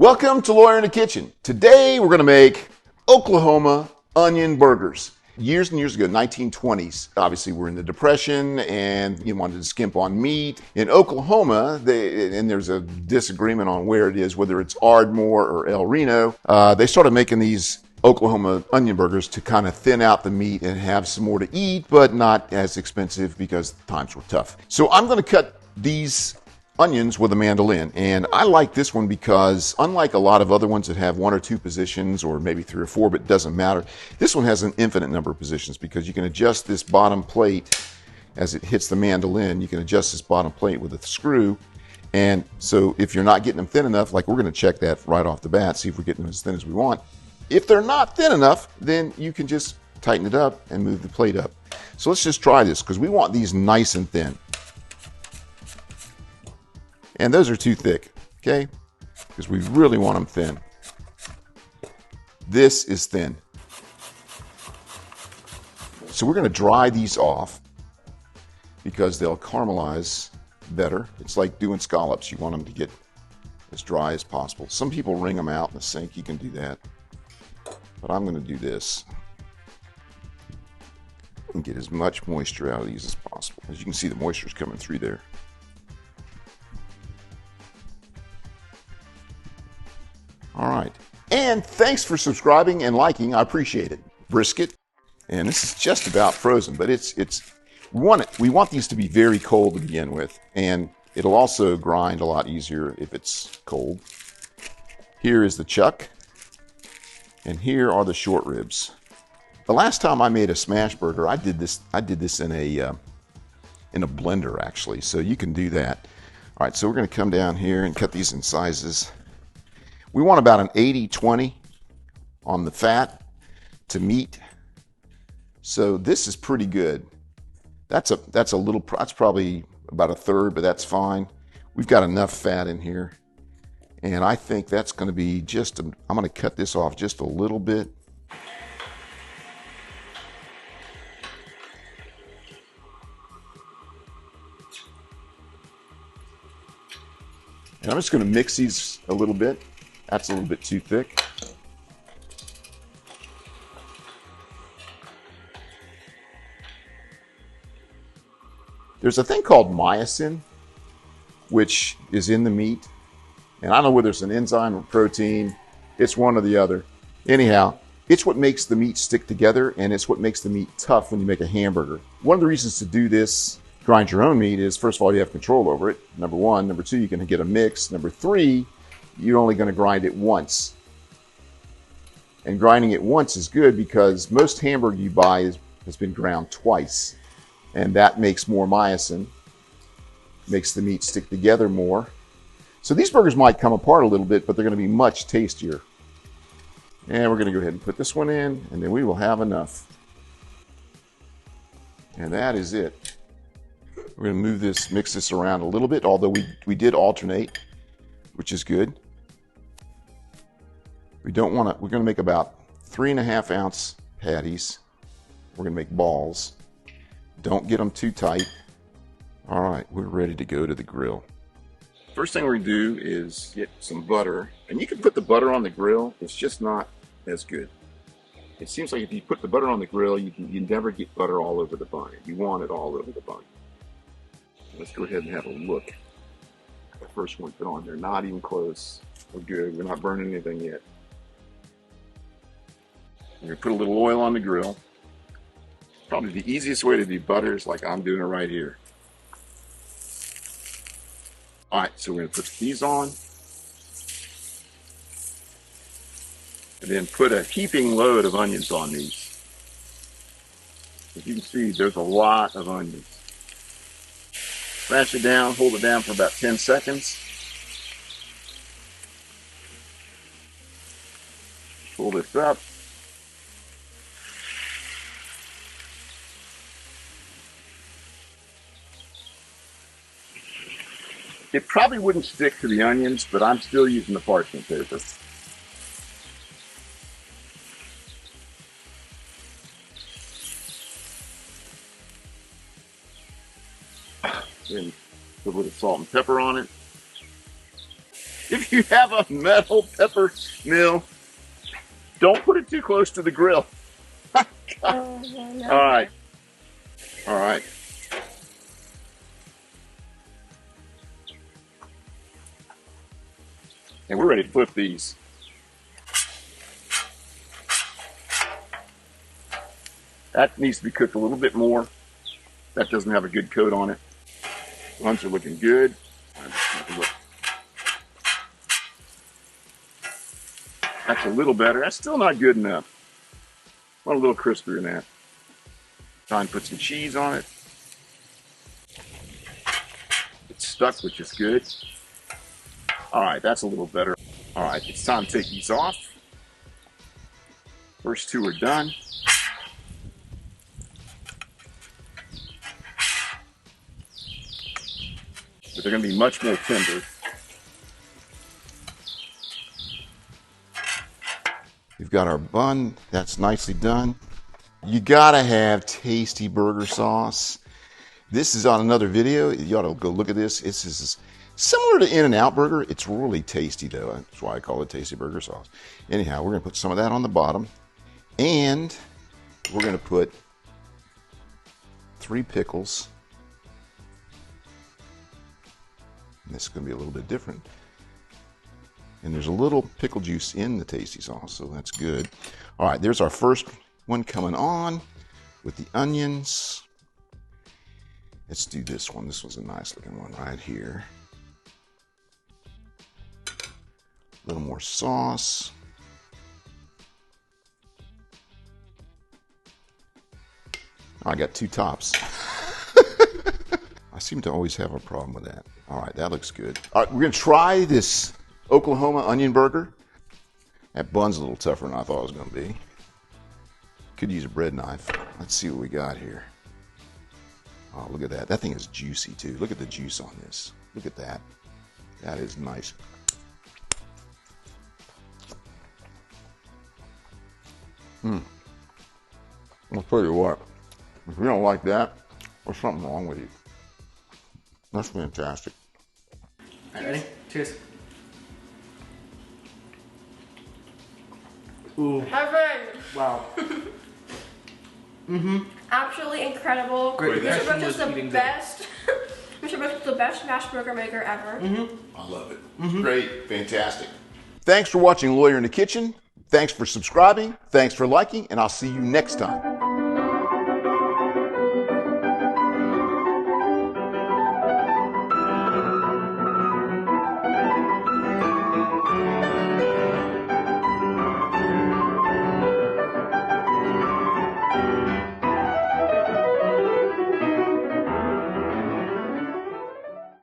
Welcome to Lawyer in the Kitchen. Today we're going to make Oklahoma onion burgers. Years and years ago, 1920s, obviously we're in the Depression and you wanted to skimp on meat. In Oklahoma, and there's a disagreement on where it is, whether it's Ardmore or El Reno, they started making these Oklahoma onion burgers to kind of thin out the meat and have some more to eat, but not as expensive because times were tough. So I'm going to cut these onions with a mandolin, and I like this one because unlike a lot of other ones that have one or two positions or maybe three or four, but it doesn't matter, this one has an infinite number of positions because you can adjust this bottom plate as it hits the mandolin. You can adjust this bottom plate with a screw, and so if you're not getting them thin enough, like we're going to check that right off the bat, see if we're getting them as thin as we want. If they're not thin enough, then you can just tighten it up and move the plate up. So let's just try this because we want these nice and thin. And those are too thick, okay? Because we really want them thin. This is thin. So we're going to dry these off because they'll caramelize better. It's like doing scallops. You want them to get as dry as possible. Some people wring them out in the sink. You can do that. But I'm going to do this and get as much moisture out of these as possible. As you can see, the moisture is coming through there. All right. And thanks for subscribing and liking. I appreciate it. Brisket. And this is just about frozen, but we want these to be very cold to begin with. And it'll also grind a lot easier if it's cold. Here is the chuck. And here are the short ribs. The last time I made a smash burger, I did this in a blender actually. So you can do that. All right, so we're going to come down here and cut these in sizes. We want about an 80-20 on the fat to meat. So this is pretty good. That's probably about a third, but that's fine. We've got enough fat in here. And I think that's going to be I'm going to cut this off just a little bit. And I'm just going to mix these a little bit. That's a little bit too thick. There's a thing called myosin, which is in the meat. And I don't know whether it's an enzyme or protein. It's one or the other. Anyhow, it's what makes the meat stick together, and it's what makes the meat tough when you make a hamburger. One of the reasons to do this, grind your own meat, is first of all, you have control over it. Number one. Number two, you can get a mix. Number three, you're only going to grind it once. And grinding it once is good because most hamburger you buy has been ground twice. And that makes more myosin, makes the meat stick together more. So these burgers might come apart a little bit, but they're going to be much tastier. And we're going to go ahead and put this one in, and then we will have enough. And that is it. We're going to mix this around a little bit, although we did alternate, which is good. We're going to make about 3.5 ounce patties. We're going to make balls. Don't get them too tight. All right, we're ready to go to the grill. First thing we're going to do is get some butter. And you can put the butter on the grill. It's just not as good. It seems like if you put the butter on the grill, you never get butter all over the bun. You want it all over the bun. Let's go ahead and have a look at the first one put on there. Not even close. We're good. We're not burning anything yet. We're going to put a little oil on the grill. Probably the easiest way to do butter is like I'm doing it right here. All right, so we're going to put these on. And then put a heaping load of onions on these. As you can see, there's a lot of onions. Smash it down, hold it down for about 10 seconds. Pull this up. It probably wouldn't stick to the onions, but I'm still using the parchment paper. Then put a little salt and pepper on it. if you have a metal pepper mill, don't put it too close to the grill. Oh, no. All right. All right. And we're ready to flip these. That needs to be cooked a little bit more. That doesn't have a good coat on it. Buns are looking good. That's a little better. That's still not good enough. I want a little crispier than that. Try and put some cheese on it. It's stuck, which is good. All right, that's a little better. All right, it's time to take these off. First two are done. But they're going to be much more tender. We've got our bun. That's nicely done. You gotta have tasty burger sauce. This is on another video. You ought to go look at this. This is similar to In-N-Out Burger. It's really tasty though. That's why I call it tasty burger sauce. Anyhow, we're gonna put some of that on the bottom. And we're gonna put 3 pickles. And this is gonna be a little bit different. And there's a little pickle juice in the tasty sauce, so that's good. All right, there's our first one coming on with the onions. Let's do this one. This was a nice looking one right here. A little more sauce. Oh, I got 2 tops. I seem to always have a problem with that. All right, that looks good. All right, we're gonna try this Oklahoma onion burger. That bun's a little tougher than I thought it was going to be. Could use a bread knife. Let's see what we got here. Oh, look at that. That thing is juicy too. Look at the juice on this. Look at that. That is nice. I'll tell you what. If you don't like that, there's something wrong with you. That's fantastic. All right, ready? Cheers. Ooh. Heaven! Wow. Absolutely incredible. Great. Mr. Brooks is the best. Mr. Brooks is the best smash burger maker ever. I love it. Great. Fantastic. Thanks for watching Lawyer in the Kitchen. Thanks for subscribing. Thanks for liking. And I'll see you next time.